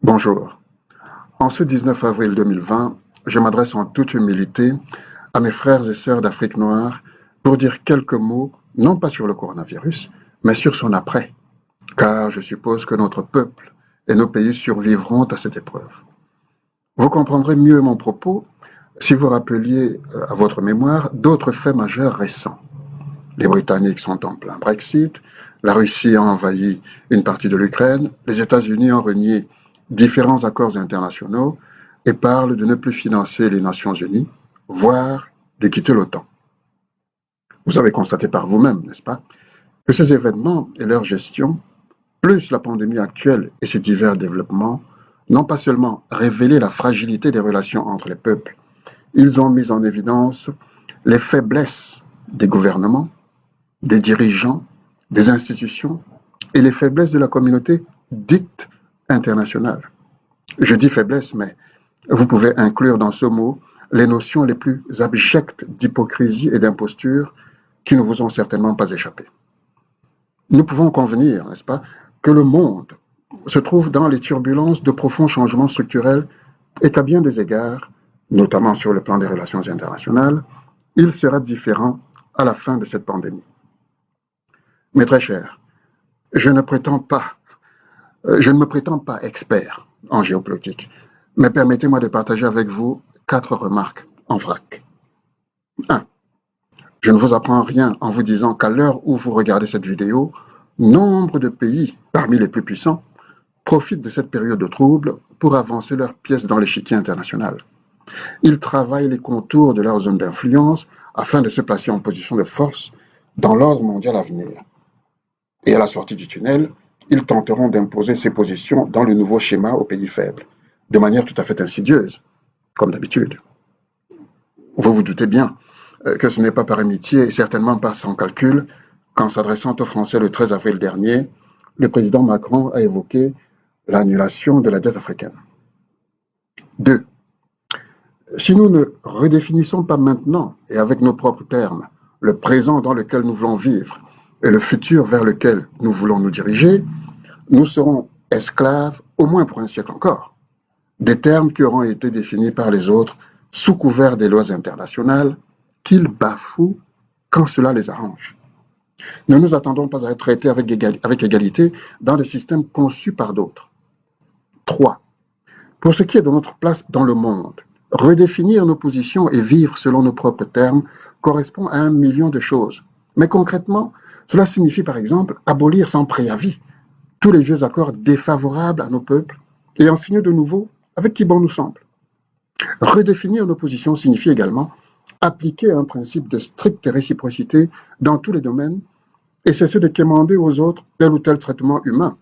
Bonjour. En ce 19 avril 2020, je m'adresse en toute humilité à mes frères et sœurs d'Afrique noire pour dire quelques mots, non pas sur le coronavirus, mais sur son après, car je suppose que notre peuple et nos pays survivront à cette épreuve. Vous comprendrez mieux mon propos si vous rappeliez à votre mémoire d'autres faits majeurs récents. Les Britanniques sont en plein Brexit, la Russie a envahi une partie de l'Ukraine, les États-Unis ont renié différents accords internationaux et parlent de ne plus financer les Nations Unies, voire de quitter l'OTAN. Vous avez constaté par vous-même, n'est-ce pas, que ces événements et leur gestion, plus la pandémie actuelle et ses divers développements, n'ont pas seulement révélé la fragilité des relations entre les peuples, ils ont mis en évidence les faiblesses des gouvernements, des dirigeants, des institutions et les faiblesses de la communauté dite internationale. Je dis faiblesse, mais vous pouvez inclure dans ce mot les notions les plus abjectes d'hypocrisie et d'imposture qui ne vous ont certainement pas échappé. Nous pouvons convenir, n'est-ce pas, que le monde se trouve dans les turbulences de profonds changements structurels et qu'à bien des égards, notamment sur le plan des relations internationales, il sera différent à la fin de cette pandémie. Mais très cher, je ne me prétends pas expert en géopolitique, mais permettez-moi de partager avec vous 4 remarques en vrac. 1. Je ne vous apprends rien en vous disant qu'à l'heure où vous regardez cette vidéo, nombre de pays, parmi les plus puissants, profitent de cette période de trouble pour avancer leurs pièces dans l'échiquier international. Ils travaillent les contours de leur zone d'influence afin de se placer en position de force dans l'ordre mondial à venir. Et à la sortie du tunnel, ils tenteront d'imposer ces positions dans le nouveau schéma aux pays faibles, de manière tout à fait insidieuse, comme d'habitude. Vous vous doutez bien que ce n'est pas par amitié et certainement pas sans calcul qu'en s'adressant aux Français le 13 avril dernier, le président Macron a évoqué l'annulation de la dette africaine. 2. Si nous ne redéfinissons pas maintenant et avec nos propres termes le présent dans lequel nous voulons vivre et le futur vers lequel nous voulons nous diriger, nous serons esclaves au moins pour un siècle encore, des termes qui auront été définis par les autres sous couvert des lois internationales qu'ils bafouent quand cela les arrange. Ne nous attendons pas à être traités avec égalité dans des systèmes conçus par d'autres. 3. Pour ce qui est de notre place dans le monde, redéfinir nos positions et vivre selon nos propres termes correspond à 1 million de choses. Mais concrètement, cela signifie par exemple abolir sans préavis tous les vieux accords défavorables à nos peuples et en signer de nouveaux avec qui bon nous semble. Redéfinir nos positions signifie également appliquer un principe de stricte réciprocité dans tous les domaines et cesser de quémander aux autres tel ou tel traitement humain.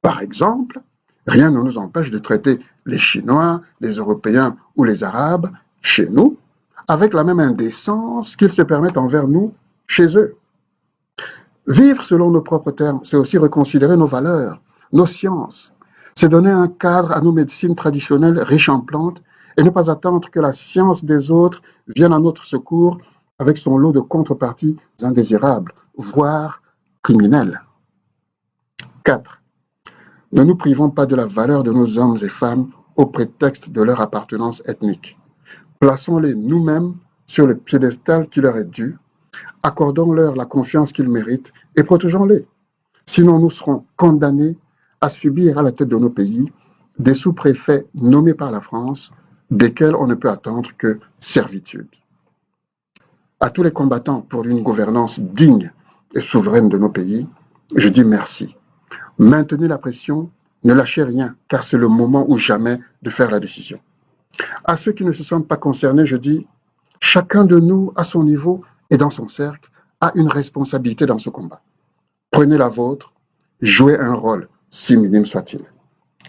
Par exemple, rien ne nous empêche de traiter les Chinois, les Européens ou les Arabes chez nous avec la même indécence qu'ils se permettent envers nous chez eux. Vivre selon nos propres termes, c'est aussi reconsidérer nos valeurs, nos sciences. C'est donner un cadre à nos médecines traditionnelles riches en plantes et ne pas attendre que la science des autres vienne à notre secours avec son lot de contreparties indésirables, voire criminelles. 4. Ne nous privons pas de la valeur de nos hommes et femmes au prétexte de leur appartenance ethnique. Plaçons-les nous-mêmes sur le piédestal qui leur est dû, accordons-leur la confiance qu'ils méritent et protégeons-les. Sinon, nous serons condamnés à subir à la tête de nos pays des sous-préfets nommés par la France, desquels on ne peut attendre que servitude. À tous les combattants pour une gouvernance digne et souveraine de nos pays, je dis merci. Maintenez la pression, ne lâchez rien, car c'est le moment ou jamais de faire la décision. À ceux qui ne se sentent pas concernés, je dis, chacun de nous, à son niveau et dans son cercle, a une responsabilité dans ce combat. Prenez la vôtre, jouez un rôle, si minime soit-il.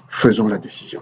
Faisons la décision.